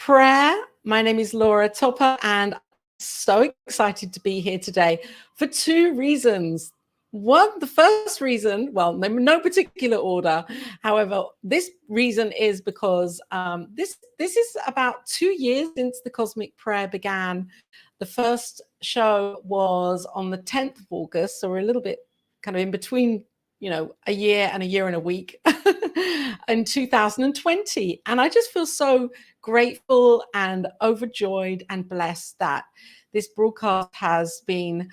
Prayer. My name is Laura Topper, and I'm so excited to be here today for two reasons. One, the first reason, well, no particular order. However, this reason is because this is about 2 years since the Cosmic Prayer began. The first show was on the 10th of August, so we're a little bit kind of in between, a year and a week in 2020. And I just feel so grateful and overjoyed and blessed that this broadcast has been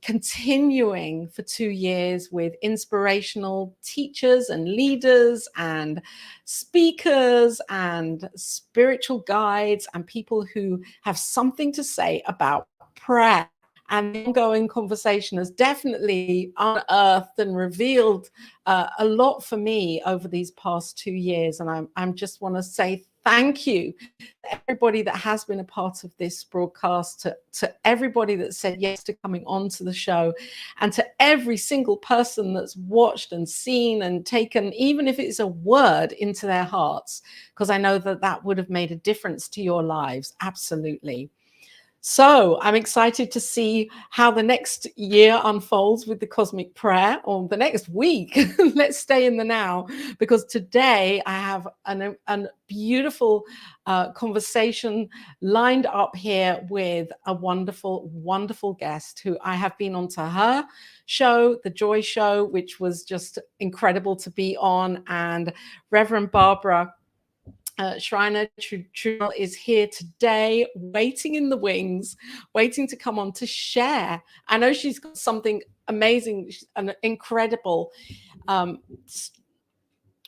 continuing for 2 years with inspirational teachers and leaders and speakers and spiritual guides and people who have something to say about prayer. And the ongoing conversation has definitely unearthed and revealed a lot for me over these past 2 years. And I just want to say thank you to everybody that has been a part of this broadcast, to everybody that said yes to coming on to the show, and to every single person that's watched and seen and taken, even if it's a word, into their hearts, because I know that that would have made a difference to your lives. Absolutely. So I'm excited to see how the next year unfolds with the Cosmic Prayer, or the next week. Let's stay in the now, because today I have a beautiful conversation lined up here with a wonderful, wonderful guest who I have been onto her show, The Joy Show, which was just incredible to be on. And Reverend Barbara Schreiner-Trudel is here today, waiting in the wings, waiting to come on to share. I know she's got something amazing and incredible,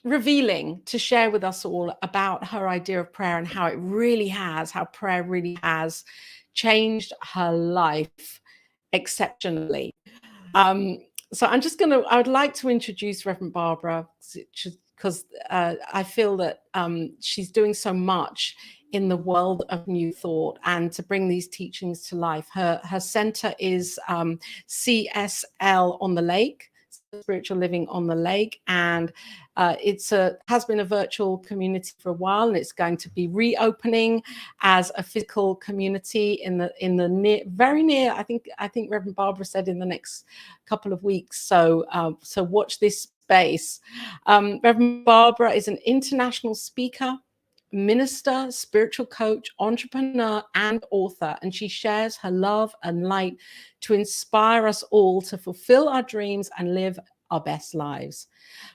revealing to share with us all about her idea of prayer and how prayer really has changed her life exceptionally. So I would like to introduce Reverend Barbara, because I feel that she's doing so much in the world of New Thought and to bring these teachings to life. Her center is CSL on the Lake, Spiritual Living on the Lake, and has been a virtual community for a while, and it's going to be reopening as a physical community in the very near. I think Reverend Barbara said in the next couple of weeks. So watch this space. Reverend Barbara is an international speaker, minister, spiritual coach, entrepreneur, and author, and she shares her love and light to inspire us all to fulfill our dreams and live our best lives.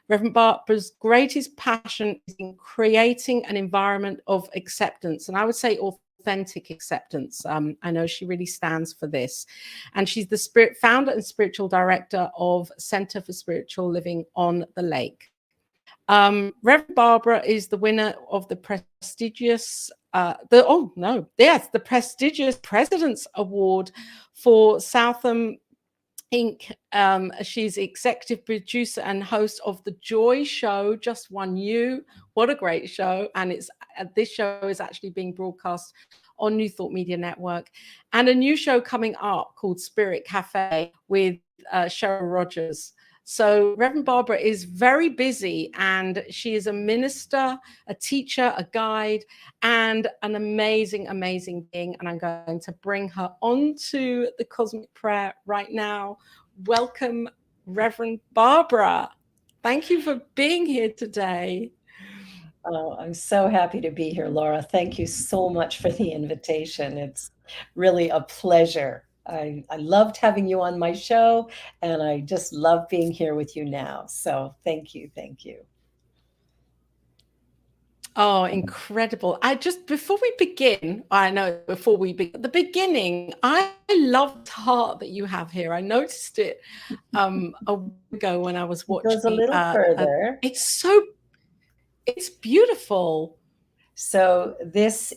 Reverend Barbara's greatest passion is in creating an environment of acceptance, and I would say authentic acceptance. I know she really stands for this. And she's the founder and spiritual director of Center for Spiritual Living on the Lake. Reverend Barbara is the winner of the prestigious the prestigious President's Award for Southam Inc. She's executive producer and host of The Joy Show, Just One You. What a great show. And this show is actually being broadcast on New Thought Media Network. And a new show coming up called Spirit Cafe with Cheryl Rogers. So Reverend Barbara is very busy, and she is a minister, a teacher, a guide, and an amazing, amazing being. And I'm going to bring her onto the Cosmic Prayer right now. Welcome, Reverend Barbara. Thank you for being here today. Oh, I'm so happy to be here, Laura. Thank you so much for the invitation. It's really a pleasure. I loved having you on my show, and I just love being here with you now. So thank you. Thank you. Oh, incredible. Before we begin, the beginning, I love the heart that you have here. I noticed it a while ago when I was watching. It goes a little further. It's beautiful. So this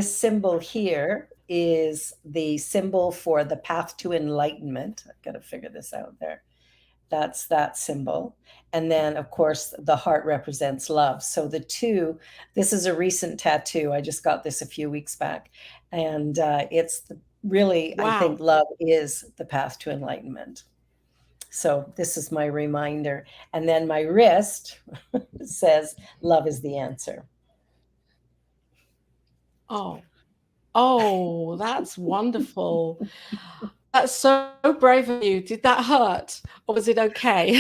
symbol here is the symbol for the path to enlightenment. I've got to figure this out there. That's that symbol. And then, of course, the heart represents love. So this is a recent tattoo. I just got this a few weeks back. And it's really, wow. I think love is the path to enlightenment. So this is my reminder. And then my wrist says, love is the answer. Oh, that's wonderful. That's so brave of you. Did that hurt or was it okay?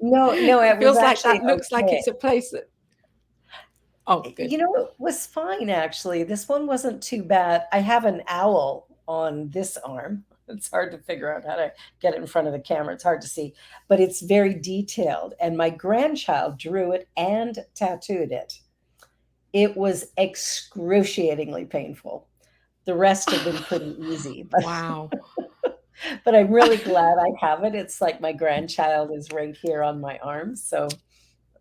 No, It it was feels like actually that looks like okay. it's a place that, oh, good. It was fine, actually. This one wasn't too bad. I have an owl on this arm. It's hard to figure out how to get it in front of the camera. It's hard to see, but it's very detailed. And my grandchild drew it and tattooed it. It was excruciatingly painful. The rest have been pretty easy, Wow. but I'm really glad I have it. It's like my grandchild is right here on my arm, so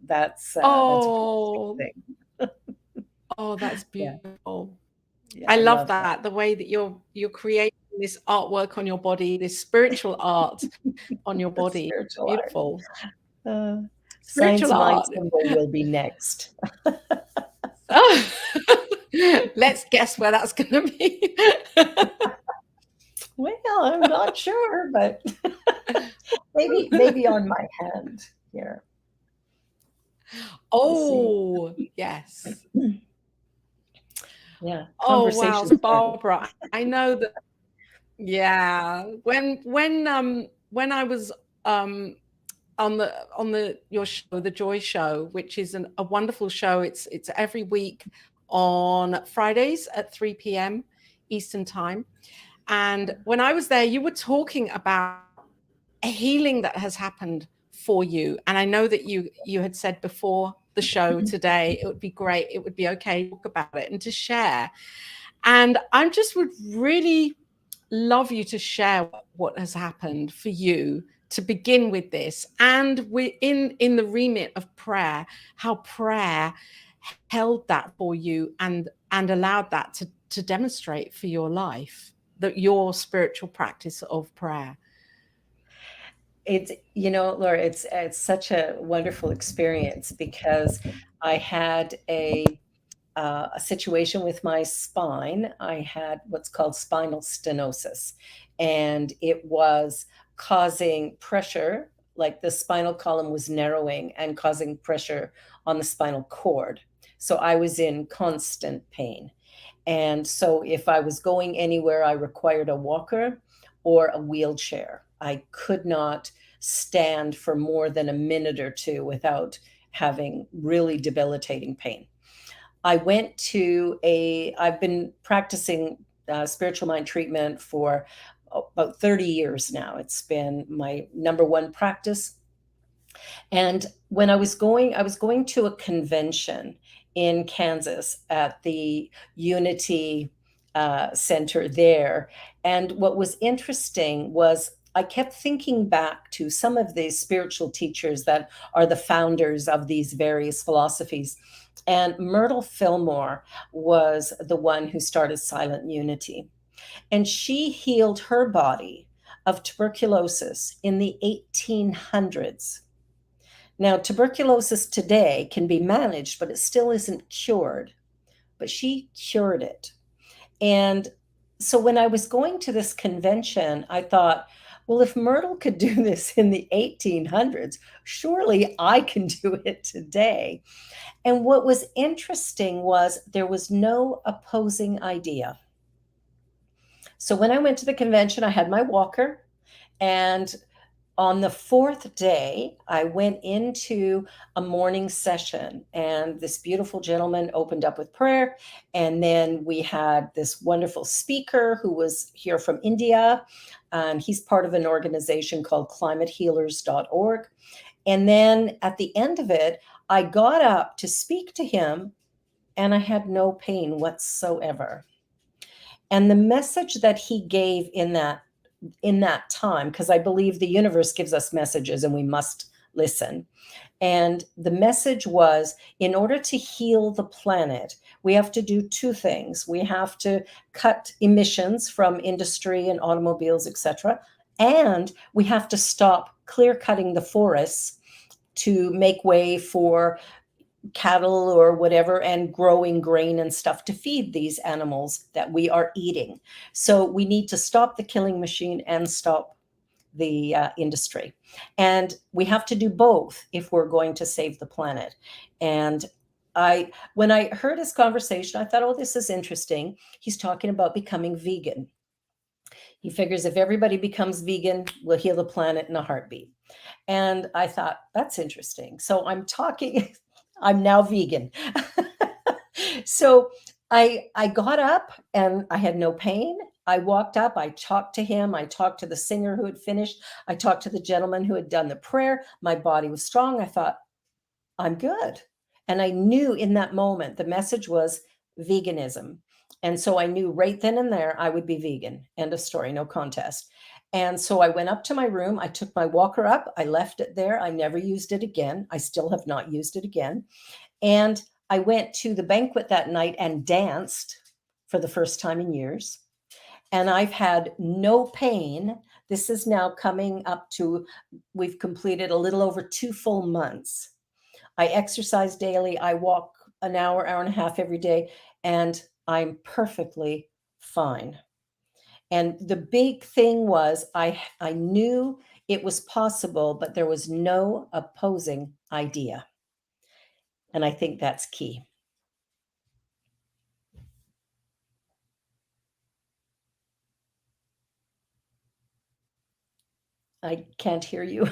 that's a Oh, thing. oh, that's Yeah, beautiful. yeah, I I love love that. that, the way that you're creating this artwork on your body, this spiritual art on your The body. spiritual art. Beautiful. Uh, Science Spiritual mind art. symbol will be next. Oh. Let's guess where that's going to be. Well, I'm not sure, but maybe on my hand here. We'll see. Oh, yes. Yeah, Oh, wow. conversation So started. Barbara, I know that, yeah. When I was on the your show, the Joy Show, which is a wonderful show. It's every week on Fridays at 3 p.m. Eastern time. And when I was there, you were talking about a healing that has happened for you. And I know that you had said before the show today, it would be great, it would be okay to talk about it and to share. And I just would really love you to share what has happened for you to begin with this, and we in the remit of prayer, how prayer held that for you and allowed that to demonstrate for your life, that your spiritual practice of prayer. It's, Laura, it's such a wonderful experience because I had a situation with my spine. I had what's called spinal stenosis, and it was causing pressure, like the spinal column was narrowing and causing pressure on the spinal cord. So I was in constant pain. And so if I was going anywhere, I required a walker or a wheelchair. I could not stand for more than a minute or two without having really debilitating pain. I've been practicing spiritual mind treatment for about 30 years now. It's been my number one practice. And when I was going to a convention in Kansas at the Unity Center there. And what was interesting was I kept thinking back to some of the spiritual teachers that are the founders of these various philosophies. And Myrtle Fillmore was the one who started Silent Unity. And she healed her body of tuberculosis in the 1800s. Now, tuberculosis today can be managed, but it still isn't cured. But she cured it. And so when I was going to this convention, I thought, well, if Myrtle could do this in the 1800s, surely I can do it today. And what was interesting was there was no opposing idea. So when I went to the convention, I had my walker, and on the fourth day, I went into a morning session, and this beautiful gentleman opened up with prayer. And then we had this wonderful speaker who was here from India. And he's part of an organization called climatehealers.org. And then at the end of it, I got up to speak to him, and I had no pain whatsoever. And the message that he gave in that time, because I believe the universe gives us messages and we must listen. And the message was, in order to heal the planet, we have to do two things. We have to cut emissions from industry and automobiles, etc. And we have to stop clear cutting the forests to make way for cattle or whatever and growing grain and stuff to feed these animals that we are eating. So we need to stop the killing machine and stop the industry. And we have to do both if we're going to save the planet. And when I heard his conversation, I thought, oh, this is interesting. He's talking about becoming vegan. He figures if everybody becomes vegan, we'll heal the planet in a heartbeat. And I thought, that's interesting. So I'm talking, I'm now vegan. So I got up and I had no pain. I walked up, I talked to him, I talked to the singer who had finished, I talked to the gentleman who had done the prayer. My body was strong. I thought, I'm good. And I knew in that moment the message was veganism. And so I knew right then and there I would be vegan. End of story, no contest. And so I went up to my room. I took my walker up. I left it there. I never used it again. I still have not used it again. And I went to the banquet that night and danced for the first time in years. And I've had no pain. This is now coming up to, we've completed a little over 2 full months. I exercise daily. I walk an hour, hour and a half every day, and I'm perfectly fine. And the big thing was I knew it was possible, but there was no opposing idea. And I think that's key. I can't hear you.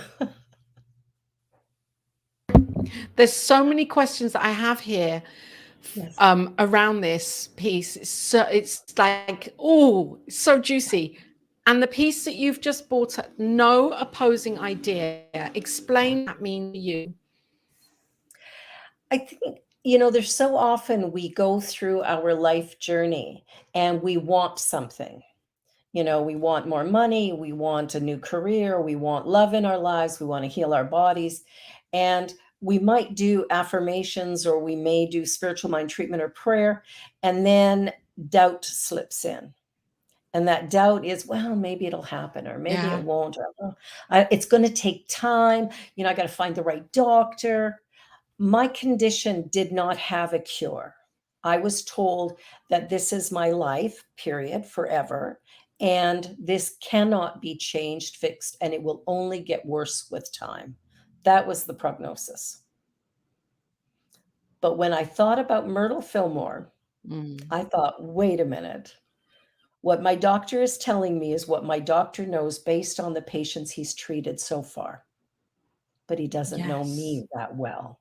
There's so many questions that I have here. Yes. Around this piece. It's like, oh, so juicy. And the piece that you've just brought up, no opposing idea. Explain what that means to you. I think, there's so often we go through our life journey and we want something. We want more money, we want a new career, we want love in our lives, we want to heal our bodies. And we might do affirmations or we may do spiritual mind treatment or prayer, and then doubt slips in. And that doubt is, well, maybe it'll happen or maybe it won't. Or, it's going to take time. I got to find the right doctor. My condition did not have a cure. I was told that this is my life, period, forever. And this cannot be changed, fixed, and it will only get worse with time. That was the prognosis. But when I thought about Myrtle Fillmore, I thought, wait a minute. What my doctor is telling me is what my doctor knows based on the patients he's treated so far. But he doesn't know me that well.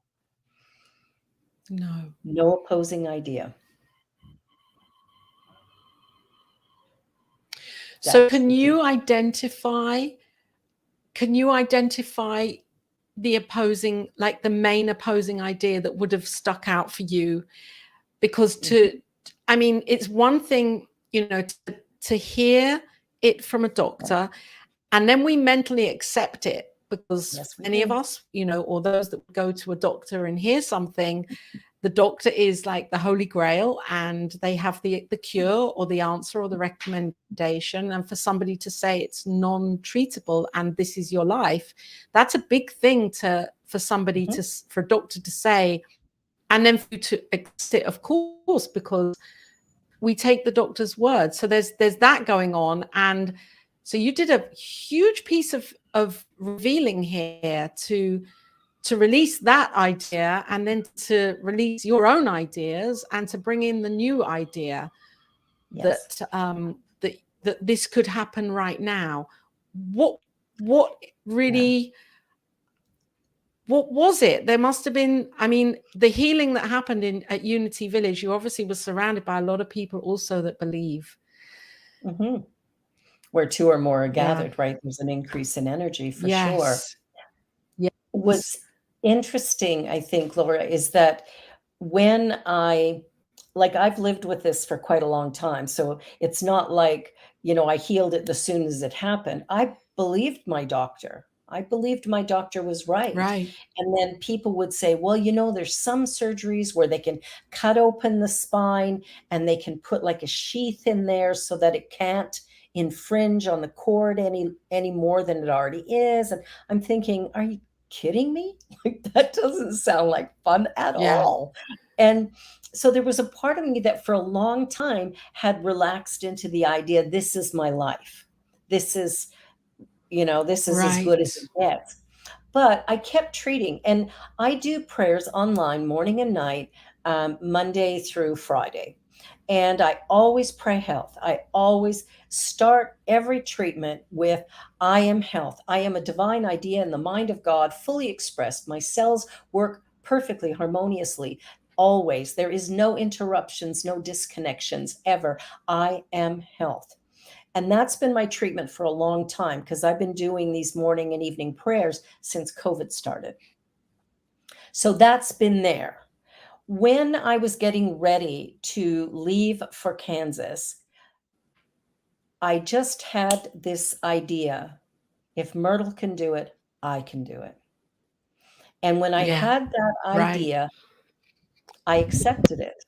No. No opposing idea. So can you identify the opposing, like the main opposing idea that would have stuck out for you? Because it's one thing, to hear it from a doctor, and then we mentally accept it because many of us, or those that go to a doctor and hear something, the doctor is like the holy grail and they have the cure or the answer or the recommendation. And for somebody to say it's non-treatable and this is your life, that's a big thing for somebody for a doctor to say, and then for you to accept it, of course, because we take the doctor's word. So there's that going on. And so you did a huge piece of revealing here to release that idea and then to release your own ideas and to bring in the new idea that this could happen right now. What really, what was it? There must have been, the healing that happened at Unity Village, you obviously were surrounded by a lot of people also that believe. Where 2 or more are gathered, right? There's an increase in energy for sure. What's interesting, I think, Laura, is that when I've lived with this for quite a long time. So it's not like, I healed it as soon as it happened. I believed my doctor. I believed my doctor was right. And then people would say, well, there's some surgeries where they can cut open the spine and they can put like a sheath in there so that it can't infringe on the cord any more than it already is. And I'm thinking, are you kidding me? Like, that doesn't sound like fun at all. And so there was a part of me that for a long time had relaxed into the idea, this is my life. This is, as good as it gets. But I kept treating, and I do prayers online morning and night Monday through Friday. And I always pray health. I always start every treatment with, I am health. I am a divine idea in the mind of God, fully expressed. My cells work perfectly, harmoniously, always. There is no interruptions, no disconnections ever. I am health. And that's been my treatment for a long time, because I've been doing these morning and evening prayers since COVID started. So that's been there. When I was getting ready to leave for Kansas, I just had this idea: if Myrtle can do it, I can do it. And when I Yeah. had that Right. idea, I accepted it.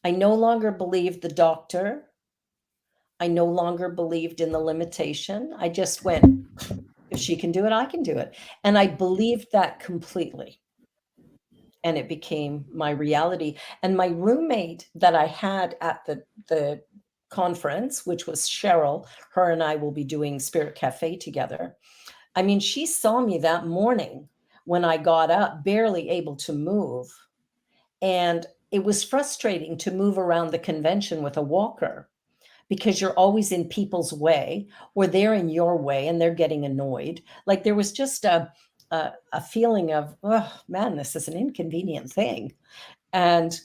I no longer believed the doctor. I no longer believed in the limitation. I just went, if she can do it, I can do it. And I believed that completely. And it became my reality. And my roommate that I had at the conference, which was Cheryl, her and I will be doing Spirit Cafe together. I mean, she saw me that morning when I got up, barely able to move. And it was frustrating to move around the convention with a walker, because you're always in people's way, or they're in your way and they're getting annoyed. Like, there was just a feeling of, oh man, this is an inconvenient thing. And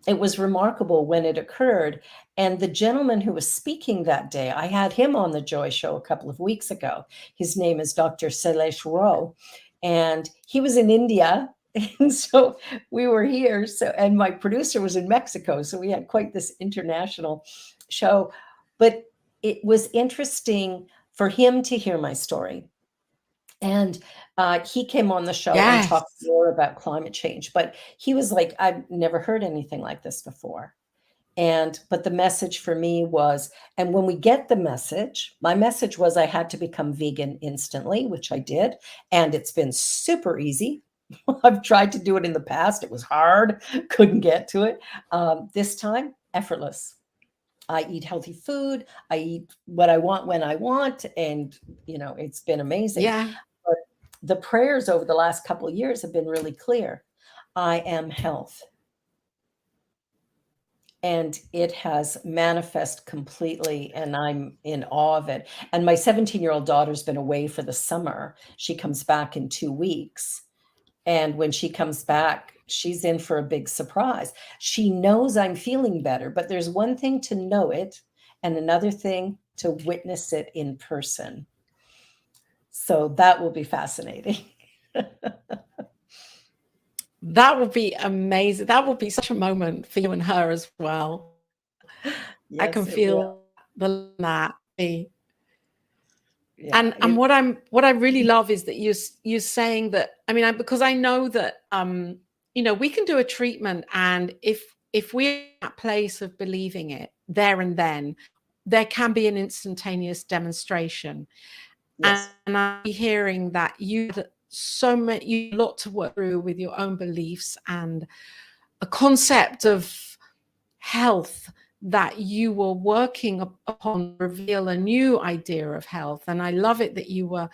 it was remarkable when it occurred. And the gentleman who was speaking that day, I had him on the Joy Show a couple of weeks ago. His name is Dr. Sailesh Rao, and he was in India. And so we were here. So, and my producer was in Mexico. So we had quite this international show. But it was interesting for him to hear my story. And he came on the show and talked Yes. more about climate change. But he was like, I've never heard anything like this before. But the message for me was, and when we get the message, my message was I had to become vegan instantly, which I did. And it's been super easy. I've tried to do it in the past. It was hard, couldn't get to it. This time, effortless. I eat healthy food. I eat what I want when I want. And, it's been amazing. Yeah. But the prayers over the last couple of years have been really clear. I am health. And it has manifest completely, and I'm in awe of it. And my 17-year-old daughter's been away for the summer. She comes back in 2 weeks. And when she comes back, she's in for a big surprise. She knows I'm feeling better, but there's one thing to know it and another thing to witness it in person. So that will be fascinating. That would be amazing. That would be such a moment for you and her as well. I can Yes, it will. feel that. Yeah. And what I really love is that you're saying that. I mean, because I know that we can do a treatment, and if we're at that place of believing it there and then, there can be an instantaneous demonstration. Yes. And I'm hearing that you had a lot to work through with your own beliefs and a concept of health that you were working upon to reveal a new idea of health. And I love it that you were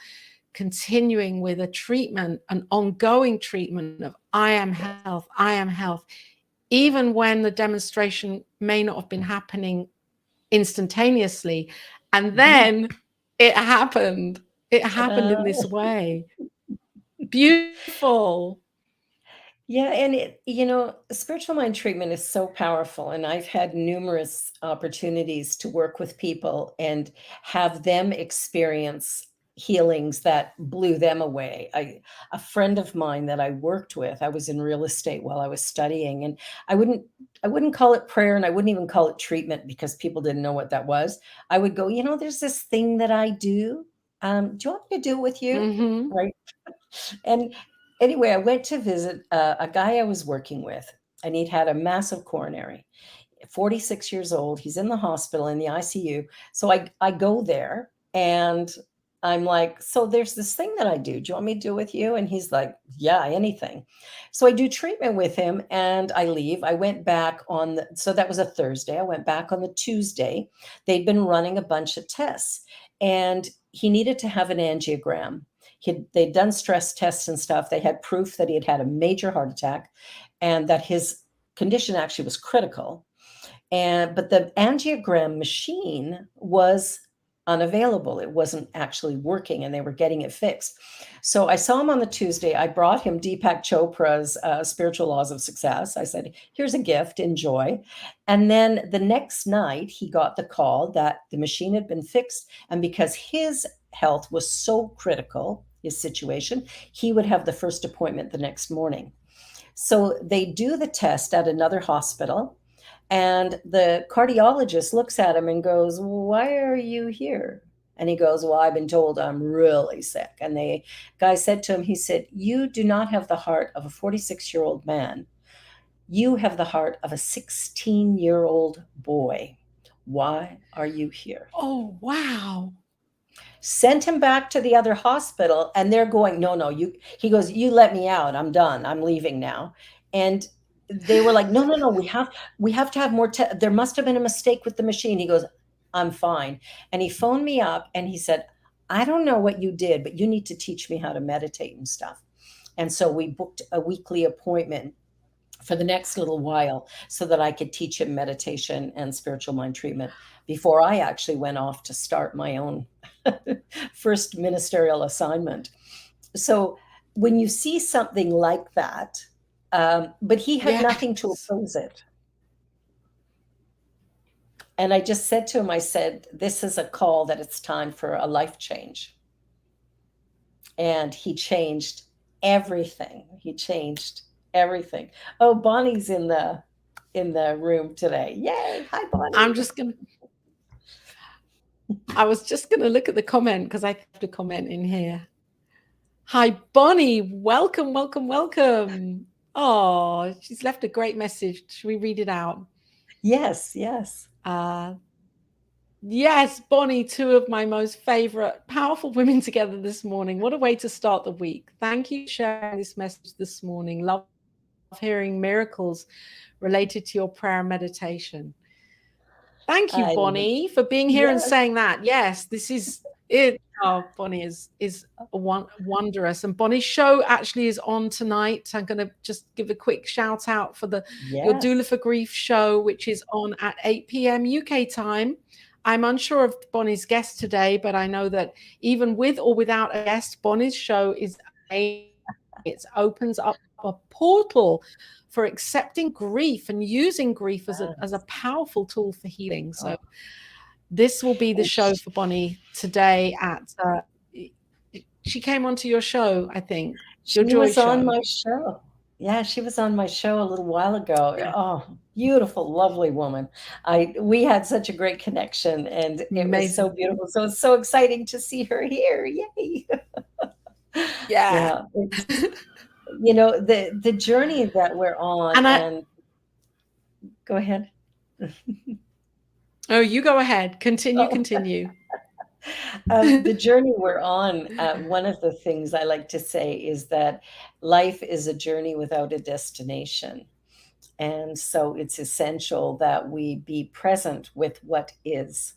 continuing with a treatment, an ongoing treatment of I am health, even when the demonstration may not have been happening instantaneously. And then it happened. It happened in this way. Beautiful. Yeah, and spiritual mind treatment is so powerful. And I've had numerous opportunities to work with people and have them experience healings that blew them away. A friend of mine that I worked with, I was in real estate while I was studying, and I wouldn't call it prayer, and I wouldn't even call it treatment because people didn't know what that was. I would go, there's this thing that I do. Do you want me to do it with you? Mm-hmm. Right. And anyway, I went to visit a guy I was working with, and he'd had a massive coronary. 46 years old. He's in the hospital in the ICU. So I go there, and I'm like, so there's this thing that I do. Do you want me to do it with you? And he's like, yeah, anything. So I do treatment with him, and I leave. I went back so that was a Thursday. I went back on the Tuesday. They'd been running a bunch of tests, and he needed to have an angiogram. They'd done stress tests and stuff. They had proof that he had had a major heart attack, and that his condition actually was critical. But the angiogram machine was unavailable. It wasn't actually working, and they were getting it fixed. So I saw him on the Tuesday. I brought him Deepak Chopra's Spiritual Laws of Success. I said, here's a gift, enjoy. And then the next night, he got the call that the machine had been fixed. And because his health was so critical, his situation, he would have the first appointment the next morning. So they do the test at another hospital. And the cardiologist looks at him and goes, why are you here? And he goes, well, I've been told I'm really sick. And the guy said to him, he said, you do not have the heart of a 46-year-old man. You have the heart of a 16-year-old boy. Why are you here? Oh, wow. Sent him back to the other hospital, and they're going, no, he goes, you let me out. I'm done. I'm leaving now. And they were like, no, we have to have more. There must have been a mistake with the machine. He goes, I'm fine. And he phoned me up and he said, I don't know what you did, but you need to teach me how to meditate and stuff. And so we booked a weekly appointment for the next little while so that I could teach him meditation and spiritual mind treatment before I actually went off to start my own first ministerial assignment. So when you see something like that, but he had nothing to oppose it. And I just said to him, I said, this is a call that it's time for a life change. And he changed everything. He changed everything. Oh, Bonnie's in the room today. Yay. Hi, Bonnie. I was just gonna look at the comment because I have to comment in here. Hi, Bonnie. Welcome. Oh, she's left a great message. Should we read it out? Yes. Yes, Bonnie, two of my most favorite powerful women together this morning. What a way to start the week. Thank you for sharing this message this morning. Love hearing miracles related to your prayer and meditation. Thank you, Bonnie, for being here and saying that. Yes, this is it. Oh, Bonnie is wondrous. And Bonnie's show actually is on tonight. I'm going to just give a quick shout out for your Doula for Grief show, which is on at 8 p.m. UK time. I'm unsure of Bonnie's guest today, but I know that even with or without a guest, Bonnie's show is it opens up a portal for accepting grief and using grief as a powerful tool for healing. So this will be the show for Bonnie today she came onto your show, I think. She was on my show. Yeah, she was on my show a little while ago. Yeah. Oh, beautiful, lovely woman. We had such a great connection, and it was so beautiful. So it's so exciting to see her here. Yay. Yeah. You know, the journey that we're on, and go ahead. Oh, you go ahead. Continue. The journey we're on, one of the things I like to say is that life is a journey without a destination. And so it's essential that we be present with what is.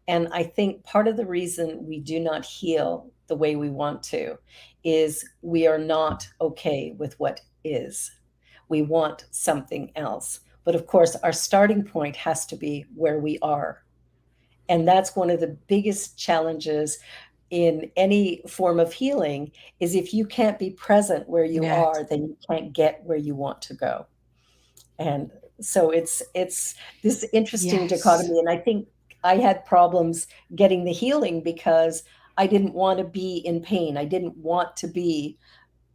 And I think part of the reason we do not heal the way we want to is we are not okay with what is. We want something else. But of course, our starting point has to be where we are. And that's one of the biggest challenges in any form of healing is if you can't be present where you are, then you can't get where you want to go. And so it's this interesting dichotomy. And I think I had problems getting the healing because I didn't want to be in pain. I didn't want to be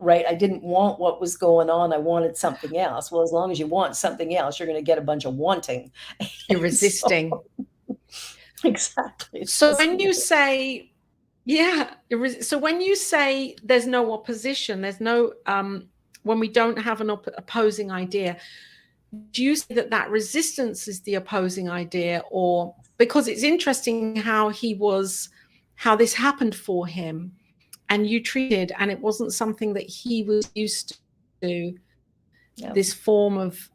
right. I didn't want what was going on. I wanted something else. Well, as long as you want something else, you're going to get a bunch of wanting. You're resisting. Exactly. So when you say, so when you say there's no opposition, there's no, when we don't have an opposing idea, do you say that resistance is the opposing idea? Or because it's interesting how this happened for him and you treated, and it wasn't something that he was used to, this form of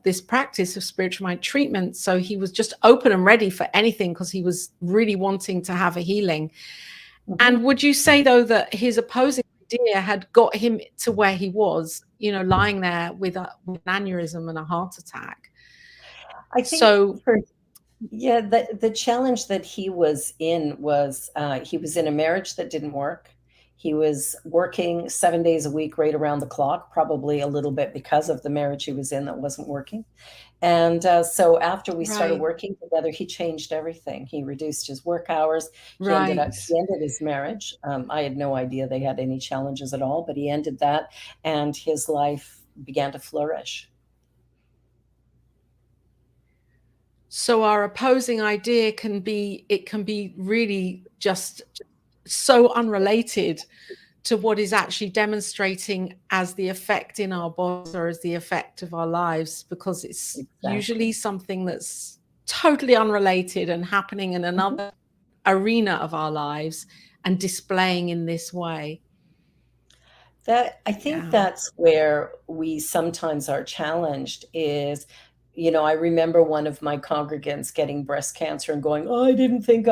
this practice of spiritual mind treatment. So he was just open and ready for anything because he was really wanting to have a healing. Mm-hmm. And would you say, though, that his opposing idea had got him to where he was, you know, lying there with an aneurysm and a heart attack. I think yeah, the challenge that he was in was he was in a marriage that didn't work. He was working 7 days a week, right around the clock, probably a little bit because of the marriage he was in that wasn't working. And so after we started working together, he changed everything. He reduced his work hours. He ended his marriage. I had no idea they had any challenges at all, but he ended that, and his life began to flourish. So our opposing idea can be really just so unrelated to what is actually demonstrating as the effect in our bodies or as the effect of our lives, because it's usually something that's totally unrelated and happening in another arena of our lives and displaying in this way. That I think that's where we sometimes are challenged is, you know, I remember one of my congregants getting breast cancer and going, "Oh, I didn't think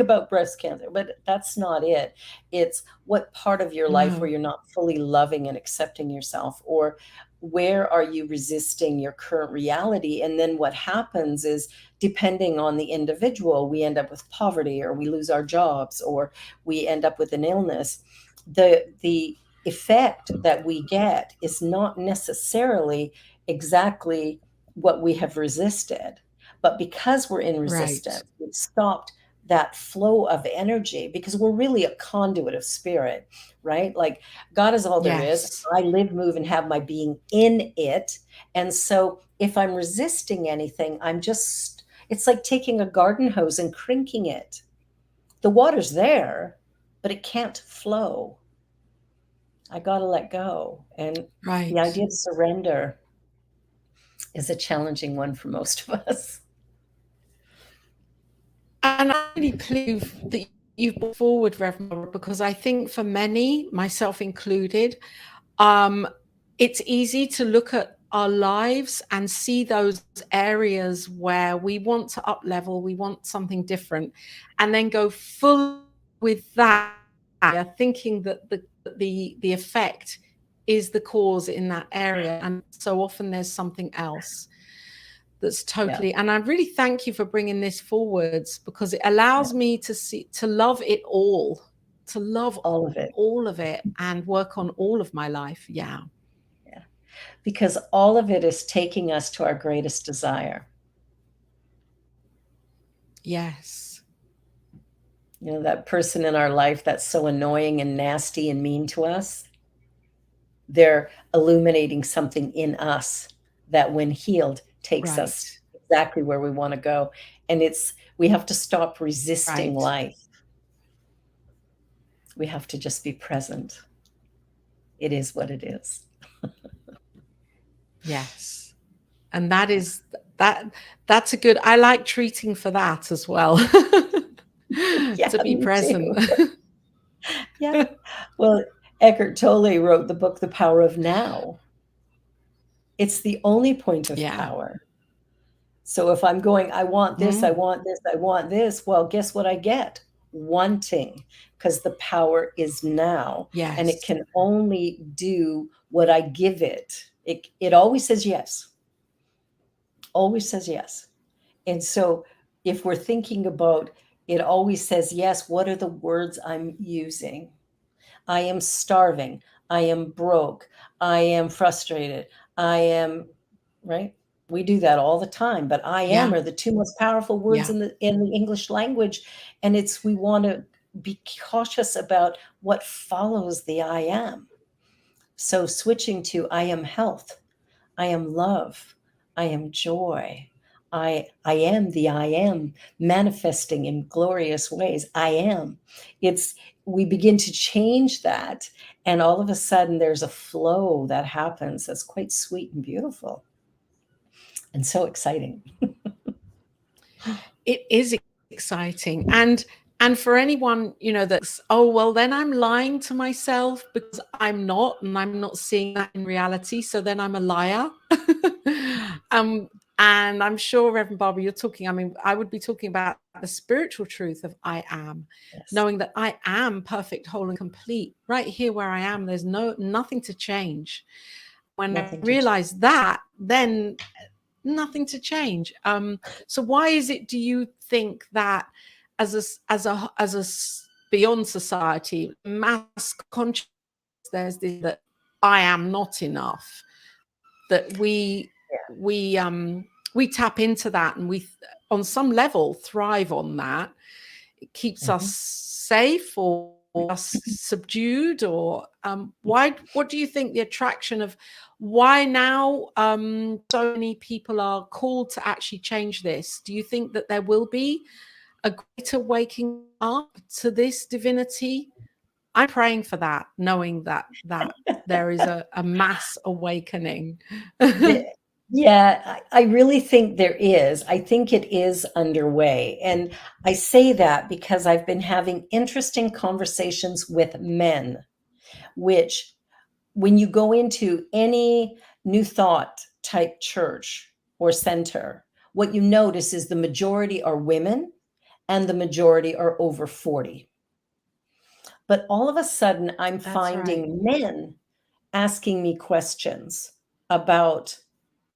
about breast cancer." But that's not it. It's what part of your life where you're not fully loving and accepting yourself, or where are you resisting your current reality? And then what happens is, depending on the individual, we end up with poverty, or we lose our jobs, or we end up with an illness. The effect that we get is not necessarily exactly what we have resisted, but because we're in resistance, we've stopped that flow of energy, because we're really a conduit of spirit, right? Like, God is all there is. I live, move, and have my being in it. And so if I'm resisting anything, it's like taking a garden hose and crinking it. The water's there, but it can't flow. I got to let go. And the idea of surrender is a challenging one for most of us. And I'm really pleased that you've brought forward, Reverend Laura, because I think for many, myself included, it's easy to look at our lives and see those areas where we want to up level, we want something different, and then go full with that, thinking that the effect is the cause in that area. And so often there's something else that's totally, and I really thank you for bringing this forwards, because it allows me to love it all, to love all of it and work on all of my life. Yeah. Because all of it is taking us to our greatest desire. Yes. You know, that person in our life that's so annoying and nasty and mean to us, they're illuminating something in us that, when healed, takes us exactly where we want to go. And we have to stop resisting life. We have to just be present. It is what it is. Yes. And that's a good, I like treating for that as well. To be present. Yeah. Well, Eckhart Tolle wrote the book, The Power of Now. It's the only point of power. So if I'm going, I want this, I want this, I want this, well, guess what I get? Wanting, because the power is now. And it can only do what I give it. It always says yes. Always says yes. And so if we're thinking about, it always says yes, what are the words I'm using? I am starving. I am broke. I am frustrated. I am, right? We do that all the time, but I am are the two most powerful words in the English language. And we want to be cautious about what follows the I am. So switching to I am health, I am love, I am joy. I am the I am, manifesting in glorious ways. I am. We begin to change that, and all of a sudden there's a flow that happens that's quite sweet and beautiful and so exciting. It is exciting. And for anyone, you know, that's, oh, well, then I'm lying to myself because I'm not, and I'm not seeing that in reality. So then I'm a liar. And I'm sure, Reverend Barbara, you're talking, I mean, I would be talking about the spiritual truth of I am, Yes. knowing that I am perfect, whole, and complete right here where I am. There's nothing to change. When Nothing I realize that, then nothing to change. So why is it, do you think, that as a beyond society, mass consciousness, there's this, that I am not enough, that we tap into that, and we on some level thrive on that? It keeps us safe, or us subdued, or why? What do you think the attraction of why now so many people are called to actually change this? Do you think that there will be a greater waking up to this divinity? I'm praying for that, knowing that there is a mass awakening. Yeah, I really think there is. I think it is underway. And I say that because I've been having interesting conversations with men, which, when you go into any New Thought type church or center, what you notice is the majority are women and the majority are over 40. But all of a sudden, I'm finding men asking me questions about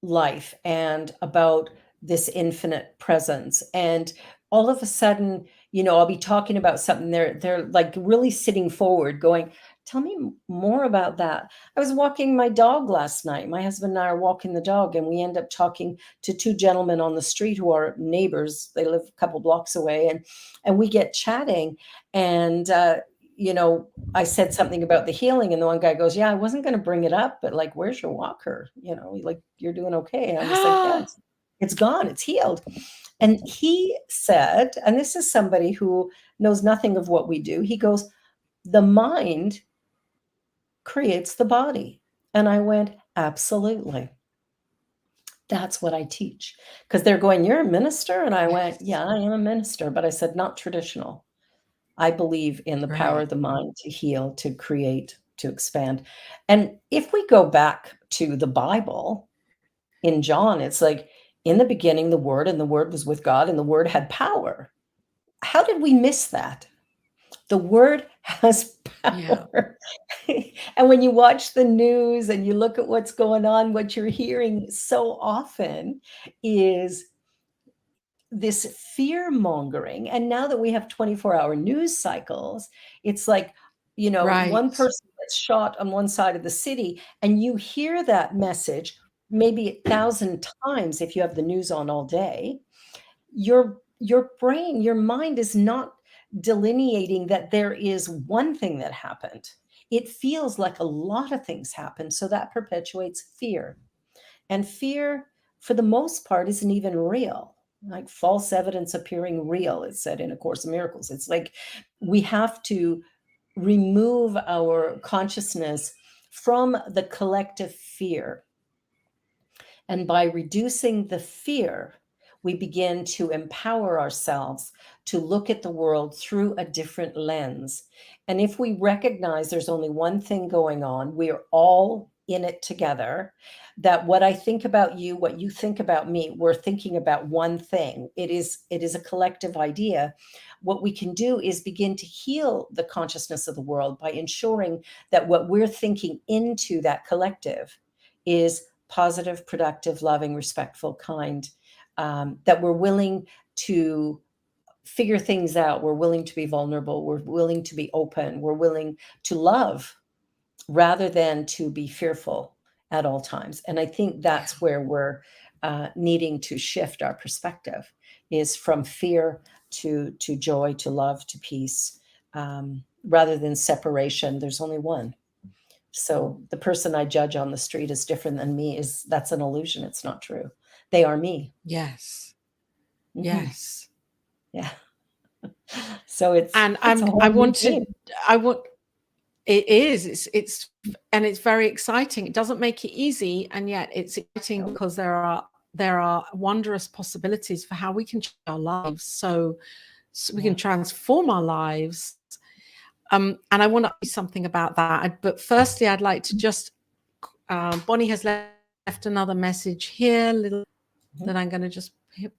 life and about this infinite presence. And all of a sudden, I'll be talking about something, they're like really sitting forward going, tell me more about that. I was walking my dog last night. My husband and I are walking the dog, and we end up talking to two gentlemen on the street who are neighbors. They live a couple blocks away, and we get chatting, and I said something about the healing, and the one guy goes, yeah, I wasn't going to bring it up, but like, where's your walker? Like, you're doing okay. And I was like, yeah, it's gone. It's healed. And he said, and this is somebody who knows nothing of what we do. He goes, the mind creates the body. And I went, absolutely. That's what I teach. Because they're going, you're a minister? And I went, yeah, I am a minister. But I said, not traditional. I believe in the power of the mind to heal, to create, to expand. And if we go back to the Bible, in John, it's like, in the beginning, the Word, and the Word was with God, and the Word had power. How did we miss that? The Word has power. Yeah. And when you watch the news and you look at what's going on, what you're hearing so often is this fear mongering. And now that we have 24-hour news cycles, it's like, one person gets shot on one side of the city, and you hear that message maybe 1,000 times if you have the news on all day. Your brain, your mind is not delineating that there is one thing that happened. It feels like a lot of things happened. So that perpetuates fear. And fear, for the most part, isn't even real. Like false evidence appearing real, it's said in A Course in Miracles. It's like we have to remove our consciousness from the collective fear. And by reducing the fear, we begin to empower ourselves to look at the world through a different lens. And if we recognize there's only one thing going on, we are all in it together, that what I think about you, what you think about me, we're thinking about one thing. It is a collective idea. What we can do is begin to heal the consciousness of the world by ensuring that what we're thinking into that collective is positive, productive, loving, respectful, kind, that we're willing to figure things out. We're willing to be vulnerable. We're willing to be open. We're willing to love rather than to be fearful at all times. And I think that's where we're needing to shift our perspective, is from fear to joy, to love, to peace, rather than separation. There's only one. So the person I judge on the street is different than me, that's an illusion. It's not true. They are me. Yes. Mm-hmm. Yes. Yeah. So it's it is, it's very exciting. It doesn't make it easy, and yet it's exciting because there are wondrous possibilities for how we can change our lives, so we can transform our lives. And I want to say something about that, but firstly I'd like to just Bonnie has left another message here. that I'm going to just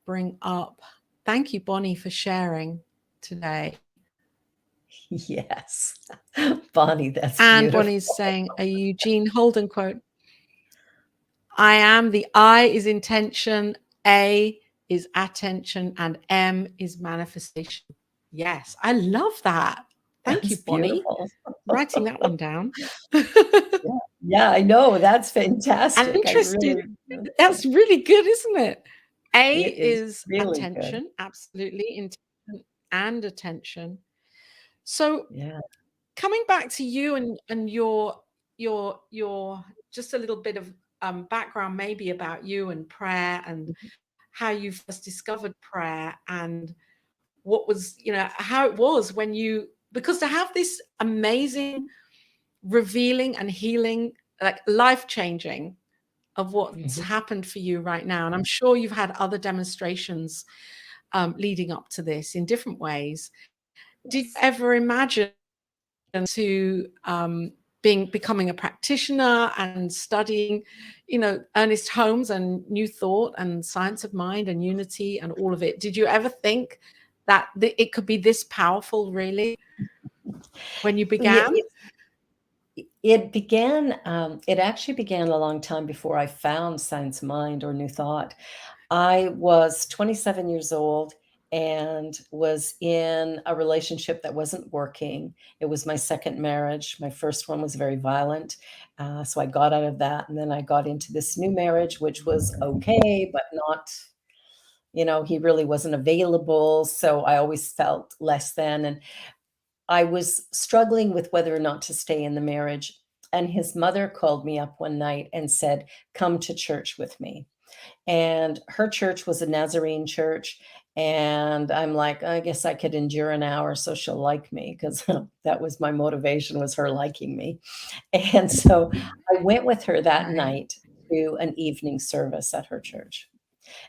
bring up. Thank you, Bonnie, for sharing today. Yes. Bonnie, that's And beautiful. Bonnie's saying a Eugene Holden quote. I am, the I is intention, A is attention, and M is manifestation. Yes, I love that. Thank you, That's Bonnie. beautiful. Writing that one down. Yeah, I know. That's fantastic. And interesting. That's really good, isn't it? A It is is really attention, good. absolutely, intention and attention. So Yeah. coming back to you and your just a little bit of background maybe about you and prayer and how you first discovered prayer and what was, how it was when you, because to have this amazing revealing and healing, like life changing of what's happened for you right now, and I'm sure you've had other demonstrations leading up to this in different ways. Did you ever imagine to becoming a practitioner and studying, Ernest Holmes and New Thought and Science of Mind and Unity and all of it? Did you ever think that it could be this powerful, really, when you began? It actually began a long time before I found Science of Mind or New Thought. I was 27 years old and was in a relationship that wasn't working. It was my second marriage. My first one was very violent. So I got out of that. And then I got into this new marriage, which was okay, but not, he really wasn't available. So I always felt less than. And I was struggling with whether or not to stay in the marriage. And his mother called me up one night and said, "Come to church with me." And her church was a Nazarene church. And I'm like, I guess I could endure an hour so she'll like me, because that was my motivation, was her liking me. And so I went with her that night to an evening service at her church.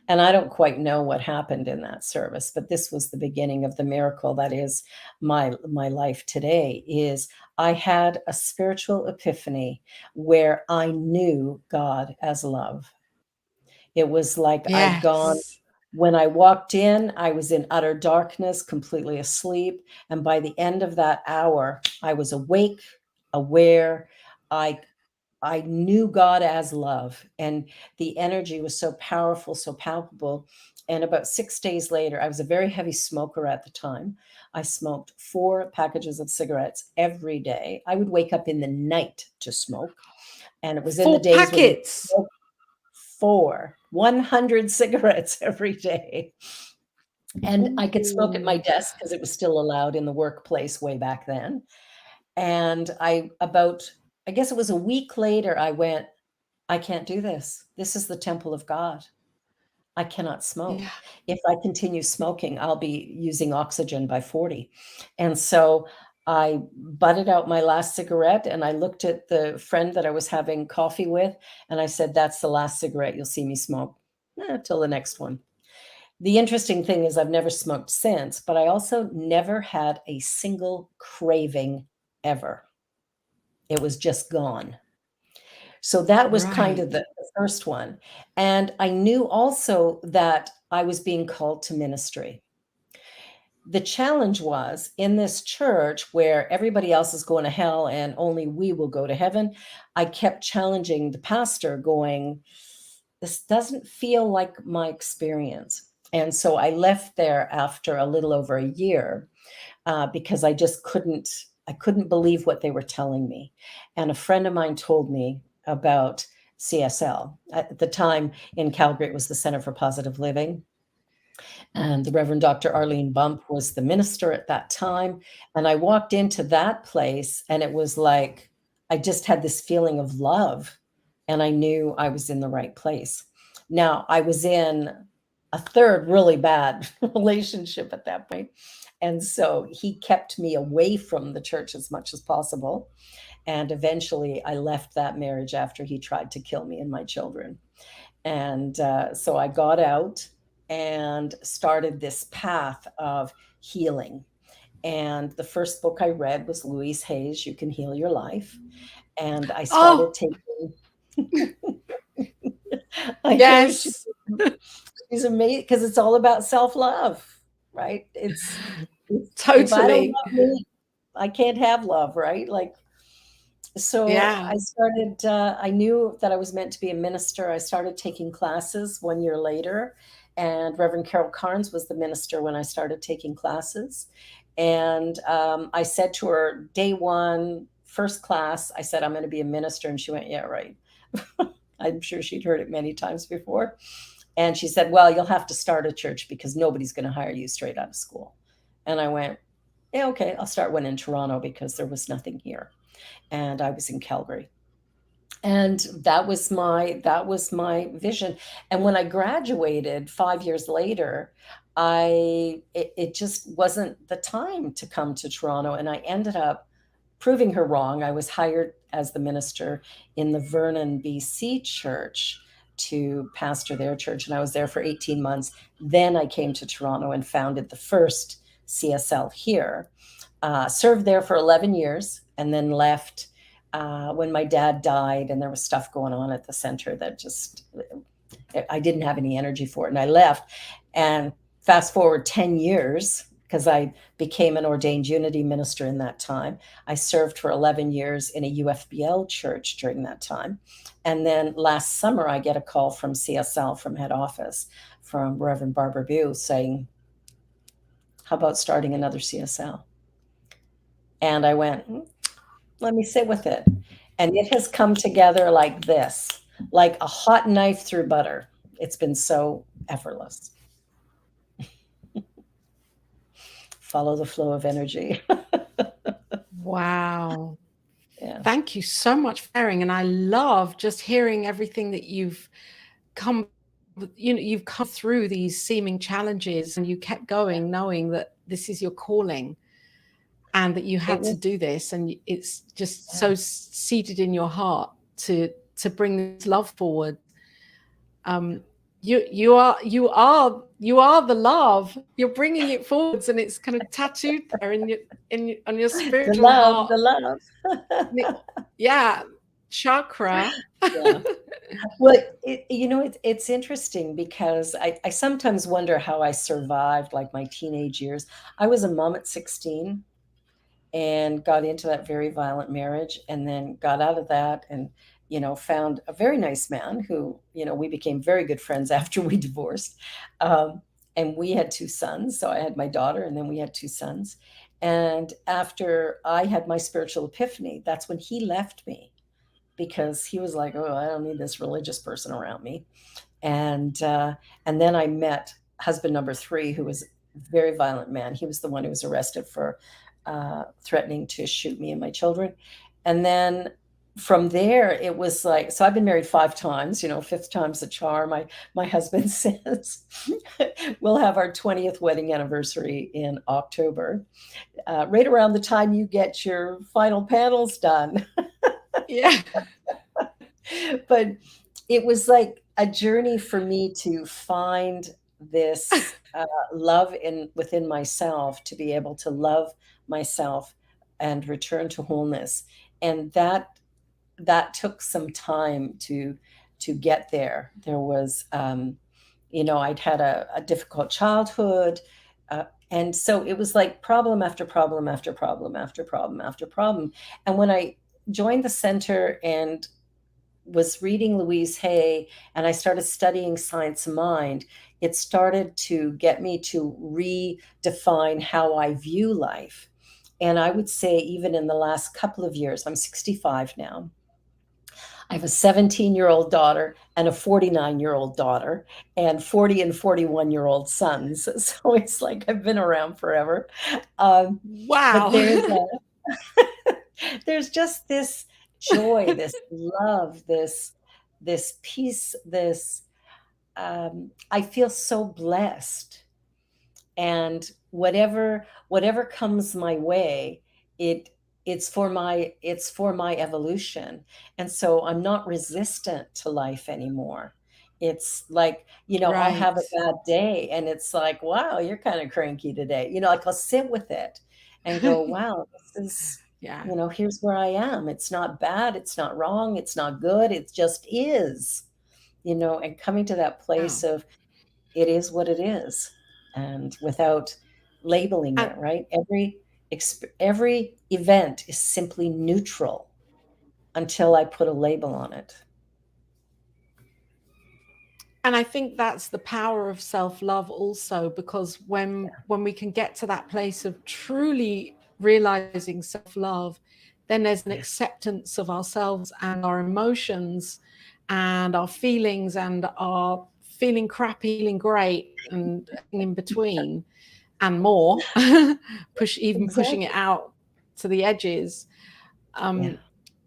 And I don't quite know what happened in that service, but this was the beginning of the miracle that is my life today. Is I had a spiritual epiphany where I knew God as love. It was like I'd gone, Yes. when I walked in, I was in utter darkness, completely asleep. And by the end of that hour, I was awake, aware. I knew God as love, and the energy was so powerful, so palpable. And about 6 days later, I was a very heavy smoker at the time. I smoked 4 packages of cigarettes every day. I would wake up in the night to smoke. And it was in the 4 days when you packets. smoke 100 cigarettes every day. And I could smoke at my desk because it was still allowed in the workplace way back then. And I guess it was a week later, I went, I can't do this. This is the temple of God. I cannot smoke. Yeah. If I continue smoking, I'll be using oxygen by 40. And so I butted out my last cigarette and I looked at the friend that I was having coffee with and I said, "That's the last cigarette you'll see me smoke till the next one." The interesting thing is I've never smoked since, but I also never had a single craving ever. It was just gone. So that was kind of the first one. And I knew also that I was being called to ministry. The challenge was in this church where everybody else is going to hell and only we will go to heaven. I kept challenging the pastor, going, "This doesn't feel like my experience." And so I left there after a little over a year because I just couldn't believe what they were telling me. And a friend of mine told me about CSL. At the time in Calgary, it was the Center for Positive Living. And the Reverend Dr. Arlene Bump was the minister at that time. And I walked into that place and it was like, I just had this feeling of love and I knew I was in the right place. Now, I was in a third really bad relationship at that point. And so he kept me away from the church as much as possible. And eventually I left that marriage after he tried to kill me and my children. And so I got out and started this path of healing. And the first book I read was Louise Hay's You Can Heal Your Life. And I started taking, I know Yes. She's amazing because it's all about self-love, right? It's if I don't Totally. love me, I can't have love, right? Like, so Yeah. I started, I knew that I was meant to be a minister. I started taking classes 1 year later, and Reverend Carol Carnes was the minister when I started taking classes. And I said to her, day one, first class, I said, I'm going to be a minister. And she went, yeah, right. I'm sure she'd heard it many times before. And she said, well, you'll have to start a church because nobody's going to hire you straight out of school. And I went, yeah, okay, I'll start one in Toronto because there was nothing here. And I was in Calgary. And that was my vision. And when I graduated 5 years later, it just wasn't the time to come to Toronto. And I ended up proving her wrong. I was hired as the minister in the Vernon, BC church to pastor their church. And I was there for 18 months. Then I came to Toronto and founded the first CSL here. Served there for 11 years and then left when my dad died, and there was stuff going on at the center that just, I didn't have any energy for it. And I left. And fast forward 10 years, because I became an ordained unity minister in that time. I served for 11 years in a UFBL church during that time. And then last summer, I get a call from CSL, from head office, from Reverend Barbara Bew saying, how about starting another CSL? And I went, let me sit with it. And it has come together like this, like a hot knife through butter. It's been so effortless. Follow the flow of energy. Wow. Yeah. Thank you so much for sharing. And I love just hearing everything that you've come, you've come through these seeming challenges and you kept going, knowing that this is your calling and that you had to do this. And it's just so seated in your heart to bring this love forward. You are the love. You're bringing it forwards, and it's kind of tattooed there on your spiritual heart. The love. Yeah, chakra. Yeah. Well, it's interesting because I sometimes wonder how I survived like my teenage years. I was a mom at 16 and got into that very violent marriage, and then got out of that and found a very nice man who we became very good friends after we divorced. And we had two sons, so I had my daughter and then we had two sons. And after I had my spiritual epiphany, that's when he left me, because he was like, oh, I don't need this religious person around me. And then I met husband number 3, who was a very violent man. He was the one who was arrested for threatening to shoot me and my children. And then from there, it was like, so I've been married 5 times, 5th time's the charm. My husband says we'll have our 20th wedding anniversary in October, right around the time you get your final panels done. Yeah. But it was like a journey for me to find this love within myself, to be able to love myself and return to wholeness. And that took some time to get there. There was, I'd had a difficult childhood. And so it was like problem after problem after problem after problem after problem. And when I joined the center and was reading Louise Hay and I started studying science of mind, it started to get me to redefine how I view life. And I would say even in the last couple of years, I'm 65 now. I have a 17-year-old daughter and a 49-year-old daughter and 40 and 41-year-old sons. So it's like I've been around forever. Wow. But there's just this joy, this love, this peace, this I feel so blessed. And whatever comes my way, it's for my evolution. And so I'm not resistant to life anymore. It's like, I'll have a Right. bad day and it's like, wow, you're kind of cranky today. Like I'll sit with it and go, wow, this is, Yeah. here's where I am. It's not bad, it's not wrong, it's not good, it just is. and coming to that place Wow. of it is what it is, and without labeling And it, right? Every event is simply neutral until I put a label on it. and I think that's the power of self-love also, because when we can get to that place of truly realizing self-love, then there's an Yes, acceptance of ourselves and our emotions and our feelings and our feeling crappy, feeling great, and in between and more. Even pushing it exactly. out to the edges. Yeah. um,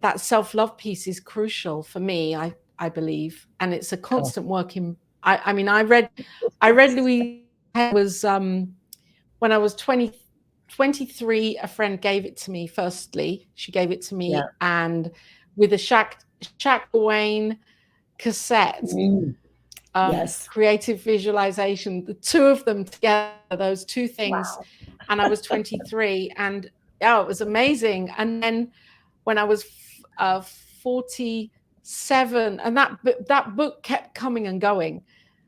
that self-love piece is crucial for me, I believe, and it's a Oh, constant work in. I mean, I read Louise was when I was 23. A friend gave it to me. Firstly, she gave it to yeah. me, and with a Shaq Wayne cassette, Mm, yes. creative visualization, the two of them together, those two things, Wow. and I was 23, and yeah, it was amazing. And then when I was 47, and that book kept coming and going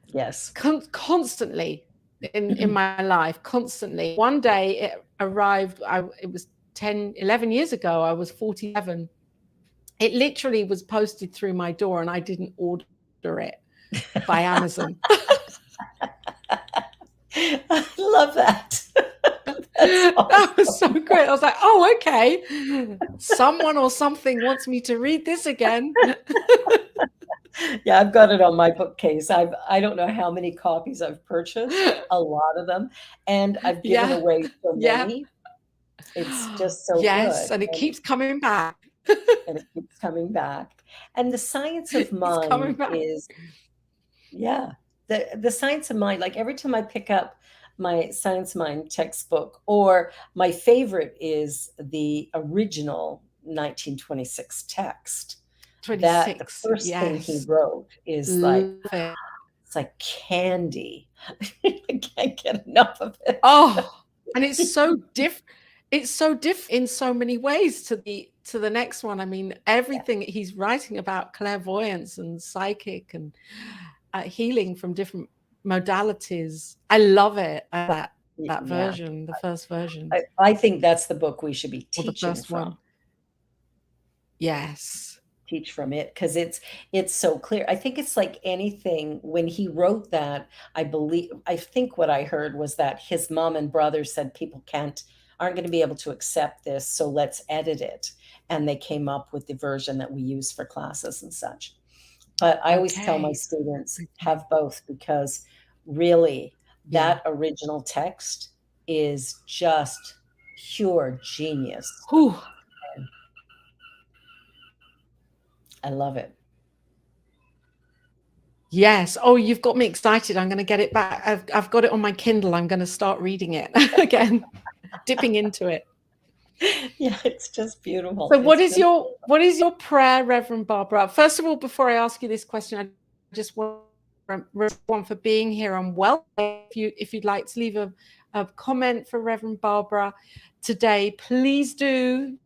Yes. constantly in my life, constantly. One day it arrived. It was 11 years ago. I was 47. It literally was posted through my door, and I didn't order it by Amazon. I love that. That's That was so awesome. great. I was like, oh, okay. Someone or something wants me to read this again. Yeah, I've got it on my bookcase. I don't know how many copies I've purchased, a lot of them, and I've given Yeah. away so Yeah. many. It's just so Yes. good, And it keeps coming back. and it keeps coming back. And the science of It's coming mind back. is, yeah, the science of mind, like every time I pick up my Science Mind textbook, or my favorite is the original 1926 text, that the 26. first thing he Yes. wrote is like, Love it. it's like candy. I can't get enough of it. Oh, and it's so different. It's so different in so many ways to the next one. I mean, Yeah, everything he's writing about clairvoyance and psychic and healing from different modalities. I love it. That yeah. version, the first version I think that's the book we should be or the teaching first from. one. Yes. Teach from it, because it's so clear. I think it's like anything. When he wrote that, I think what I heard was that his mom and brother said people aren't going to be able to accept this, so let's edit it. And they came up with the version that we use for classes and such. But I always tell my Okay. students, Okay. have both, because really Yeah. that original text is just pure genius. Whew. I love it. Yes. Oh, you've got me excited. I'm going to get it back. I've got it on my Kindle. I'm going to start reading it again, dipping into it. Yeah, it's just beautiful. So It's just what is your prayer, Reverend Barbara? First of all, before I ask you this question, I just want everyone for being here and welcome. If you'd like to leave a comment for Reverend Barbara today, please do.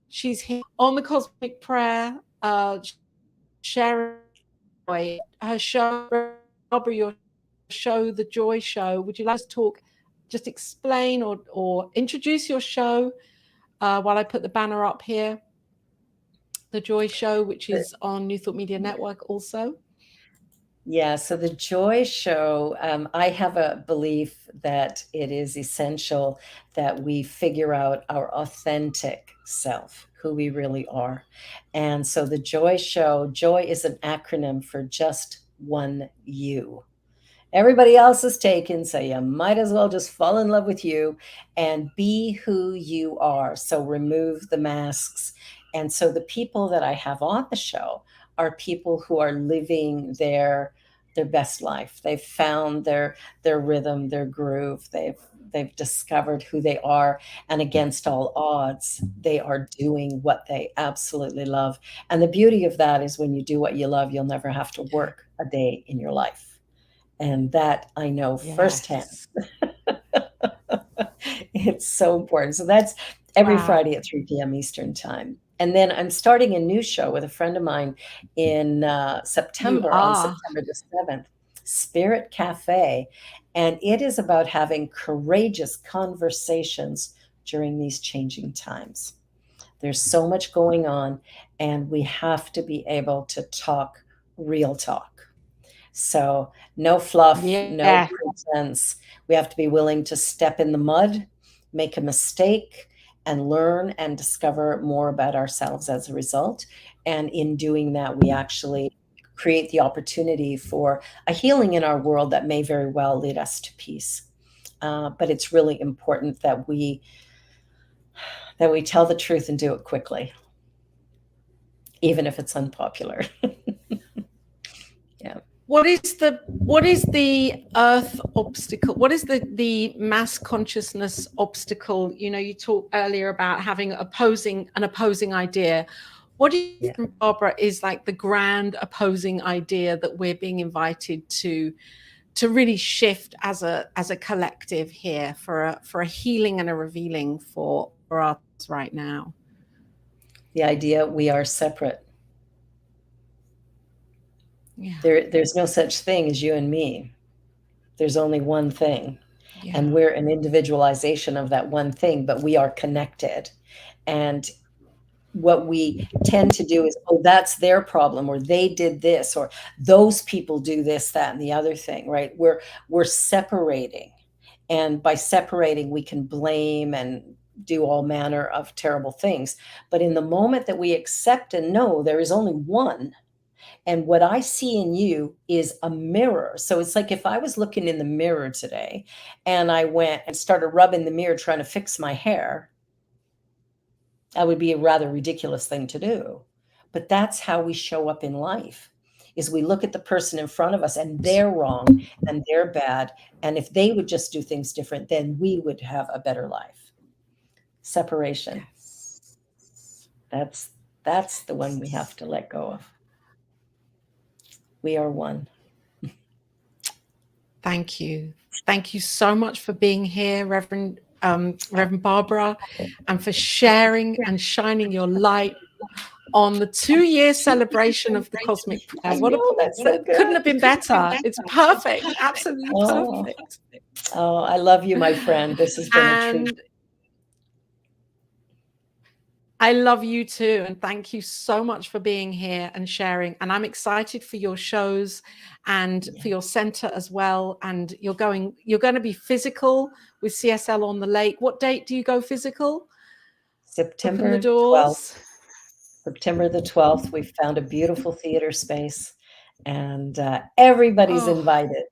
She's here on the Cosmic Prayer, sharing her show, Barbara, your show, The Joy Show. Would you like to talk, just explain or introduce your show while I put the banner up here? The Joy Show, which is on New Thought Media Network also. Yeah, so the Joy Show, I have a belief that it is essential that we figure out our authentic self, who we really are. And so the Joy Show, joy is an acronym for just one you. Everybody else is taken, so you might as well just fall in love with you and be who you are. So remove the masks. And so the people that I have on the show are people who are living their best life. They've found their rhythm, their groove. They've discovered who they are, and against all odds, they are doing what they absolutely love. And the beauty of that is, when you do what you love, you'll never have to work a day in your life. And that I know firsthand. Yes. It's so important. So that's every Wow. Friday at 3 p.m. Eastern time. And then I'm starting a new show with a friend of mine in You September, on are. September the 7th, Spirit Cafe. And it is about having courageous conversations during these changing times. There's so much going on, and we have to be able to talk real talk. So no fluff, no Yeah. pretense. We have to be willing to step in the mud, make a mistake, and learn and discover more about ourselves as a result. And in doing that, we actually create the opportunity for a healing in our world that may very well lead us to peace. But it's really important that we tell the truth and do it quickly, even if it's unpopular. Yeah. What is the earth obstacle? What is the mass consciousness obstacle? You know, you talked earlier about having an opposing idea. What do you think, Barbara, is like the grand opposing idea that we're being invited to really shift as a collective here for a healing and a revealing for us right now? The idea we are separate. Yeah. There's no such thing as you and me. There's only one thing. Yeah. And we're an individualization of that one thing, but we are connected. And what we tend to do is, oh, that's their problem, or they did this, or those people do this, that, and the other thing, right? We're separating. And by separating, we can blame and do all manner of terrible things. But in the moment that we accept and know there is only one, and what I see in you is a mirror. So it's like if I was looking in the mirror today and I went and started rubbing the mirror trying to fix my hair, that would be a rather ridiculous thing to do. But that's how we show up in life, is we look at the person in front of us and they're wrong and they're bad. And if they would just do things different, then we would have a better life. Separation. Yes. That's the one we have to let go of. We are one. Thank you. Thank you so much for being here, Reverend Barbara, and for sharing and shining your light on the 2-year celebration of the cosmic prayer. That's so good. Couldn't have been better. It's perfect. Absolutely perfect. Oh, I love you, my friend. This has been a treat. I love you too. And thank you so much for being here and sharing. And I'm excited for your shows and for your center as well. And you're going to be physical with CSL on the Lake. What date do you go physical? September Open the doors. 12th. September the 12th, we found a beautiful theater space, and everybody's invited.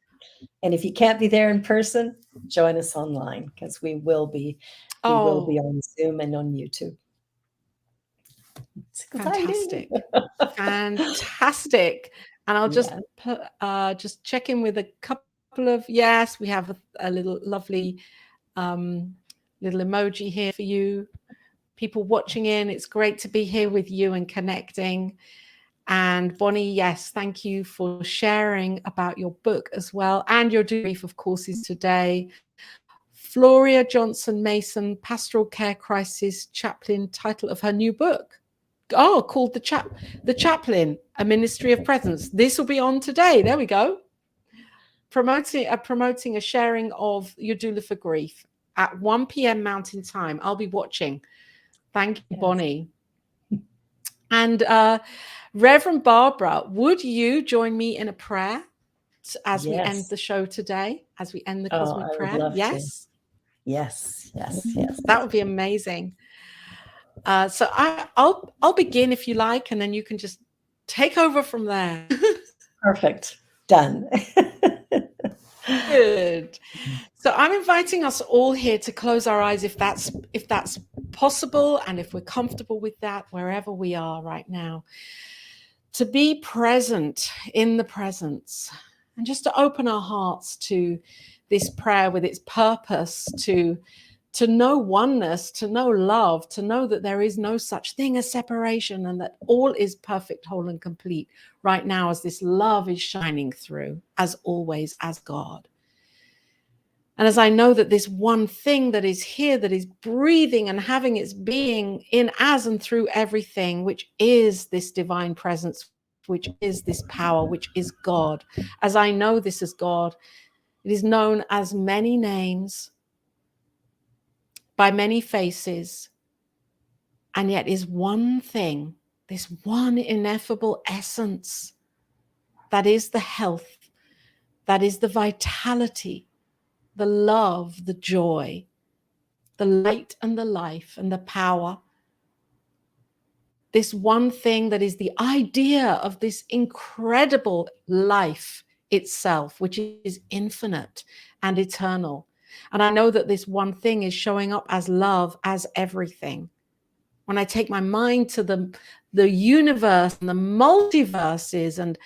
And if you can't be there in person, join us online, because we will be on Zoom and on YouTube. It's fantastic. Fantastic. And I'll just put, just check in with a couple of, yes, we have a little lovely little emoji here for you. People watching in, it's great to be here with you and connecting. And Bonnie, yes, thank you for sharing about your book as well, and your debrief of courses today. Floria Johnson Mason, Pastoral Care Crisis Chaplain, title of her new book. Oh, called The Chaplain, A Ministry of Presence. This will be on today. There we go. Promoting a sharing of your doula for grief at 1 p.m. Mountain Time. I'll be watching. Thank you, Bonnie. And Reverend Barbara, would you join me in a prayer as we end the show today, as we end the cosmic prayer? Would love yes? to. Yes. That would be amazing. So I'll begin if you like, and then you can just take over from there. Perfect. Done. Good. So I'm inviting us all here to close our eyes if that's possible, and if we're comfortable with that, wherever we are right now, to be present in the presence, and just to open our hearts to this prayer with its purpose, to know oneness, to know love, to know that there is no such thing as separation, and that all is perfect, whole, and complete right now as this love is shining through, as always, as God. And as I know that this one thing that is here, that is breathing and having its being in, as, and through everything, which is this divine presence, which is this power, which is God. As I know this as God, it is known as many names, by many faces, and yet is one thing, this one ineffable essence, that is the health, that is the vitality, the love, the joy, the light and the life and the power. This one thing that is the idea of this incredible life itself, which is infinite and eternal. And I know that this one thing is showing up as love, as everything. When I take my mind to the universe and the multiverses and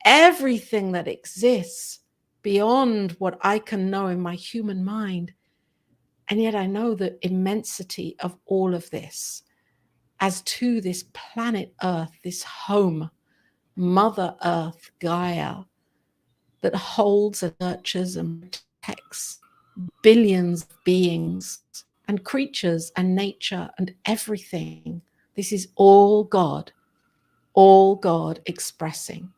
everything that exists beyond what I can know in my human mind, and yet I know the immensity of all of this as to this planet Earth, this home, Mother Earth, Gaia, that holds and nurtures and protects billions of beings and creatures and nature and everything. This is all God expressing.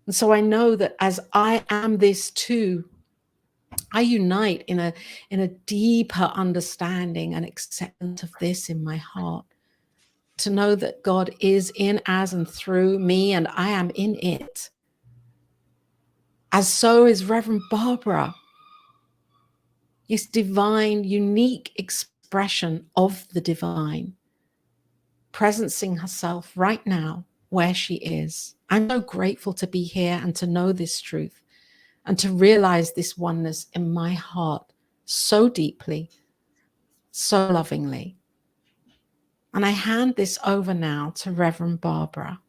And so I know that as I am this too, I unite in a deeper understanding and acceptance of this in my heart, to know that God is in, as, and through me, and I am in it. As so is Reverend Barbara, this divine, unique expression of the divine, presencing herself right now where she is. I'm so grateful to be here and to know this truth and to realize this oneness in my heart so deeply, so lovingly. And I hand this over now to Reverend Barbara.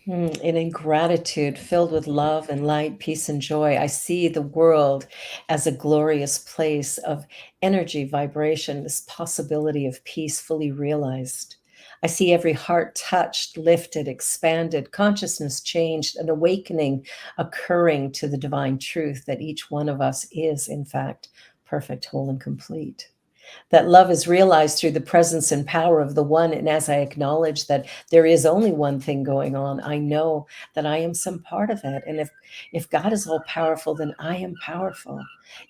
And in gratitude, filled with love and light, peace and joy, I see the world as a glorious place of energy, vibration, this possibility of peace fully realized. I see every heart touched, lifted, expanded, consciousness changed, an awakening occurring to the divine truth that each one of us is, in fact, perfect, whole, and complete. That love is realized through the presence and power of the one. And as I acknowledge that there is only one thing going on, I know that I am some part of it. And if God is all powerful, then I am powerful.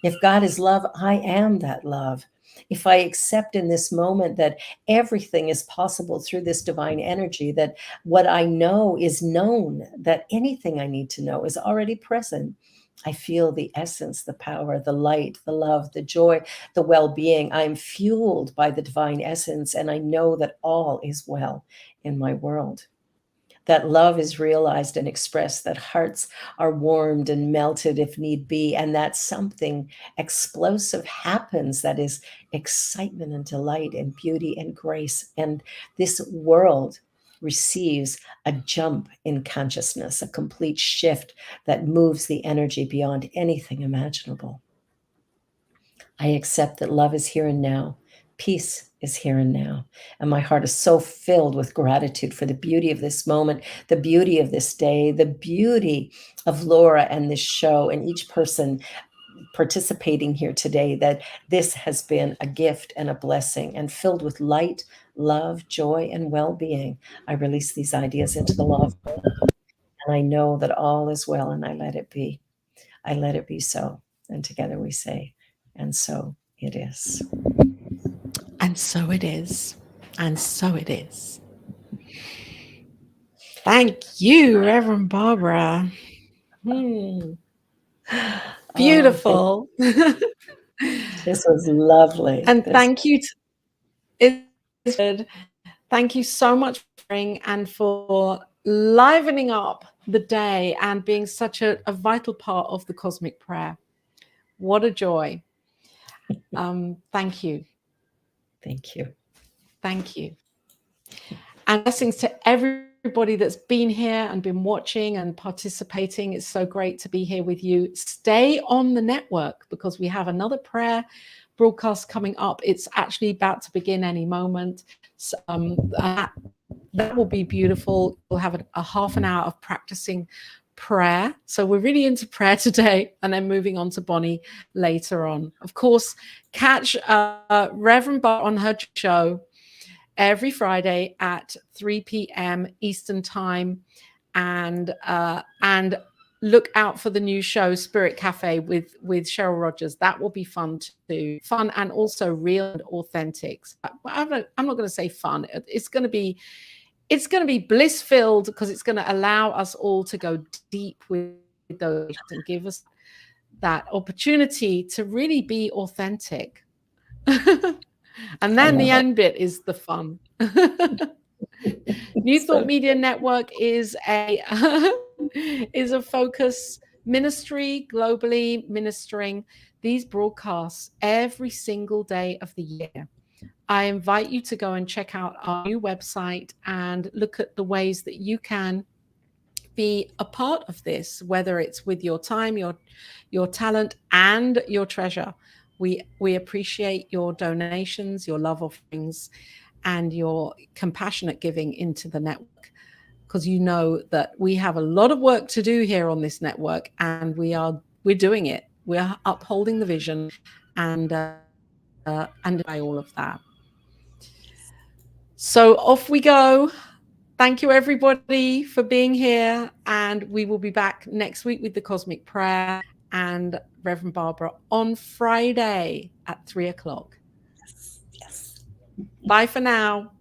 If God is love, I am that love. If I accept in this moment that everything is possible through this divine energy, that what I know is known, that anything I need to know is already present, I feel the essence, the power, the light, the love, the joy, the well-being. I'm fueled by the divine essence, and I know that all is well in my world. That love is realized and expressed, that hearts are warmed and melted if need be, and that something explosive happens, that is excitement and delight and beauty and grace. And this world receives a jump in consciousness, a complete shift that moves the energy beyond anything imaginable. I accept that love is here and now. Peace is here and now. And my heart is so filled with gratitude for the beauty of this moment, the beauty of this day, the beauty of Laura and this show, and each person participating here today, that this has been a gift and a blessing, and filled with light, love, joy, and well-being. I release these ideas into the law of God, and I know that all is well, and I let it be. I let it be so. And together we say, and so it is. And so it is. And so it is. Thank you, Reverend Barbara. Beautiful. This was lovely. And thank you. Thank you so much for sharing and for livening up the day and being such a vital part of the cosmic prayer. What a joy. Thank you. Thank you. Thank you. And blessings to everybody that's been here and been watching and participating. It's so great to be here with you. Stay on the network because we have another prayer broadcast coming up. It's actually about to begin any moment. So, that will be beautiful. We'll have a half an hour of practicing prayer. So we're really into prayer today, and then moving on to Bonnie later on. Of course, catch Reverend Bar on her show every Friday at 3 p.m. Eastern Time, and look out for the new show Spirit Cafe with Cheryl Rogers. That will be fun too. Fun and also real and authentic. I'm not going to say fun. It's going to be bliss filled, because it's going to allow us all to go deep with those and give us that opportunity to really be authentic. And then the end bit is the fun. New Thought Media Network is a focus ministry, globally ministering these broadcasts every single day of the year. I invite you to go and check out our new website and look at the ways that you can be a part of this, whether it's with your time, your talent, and your treasure. We appreciate your donations, your love offerings, and your compassionate giving into the network, because you know that we have a lot of work to do here on this network, and we're doing it. We're upholding the vision and by all of that. So off we go. Thank you, everybody, for being here. And we will be back next week with the Cosmic Prayer and Reverend Barbara on Friday at 3 o'clock. Yes. Bye for now.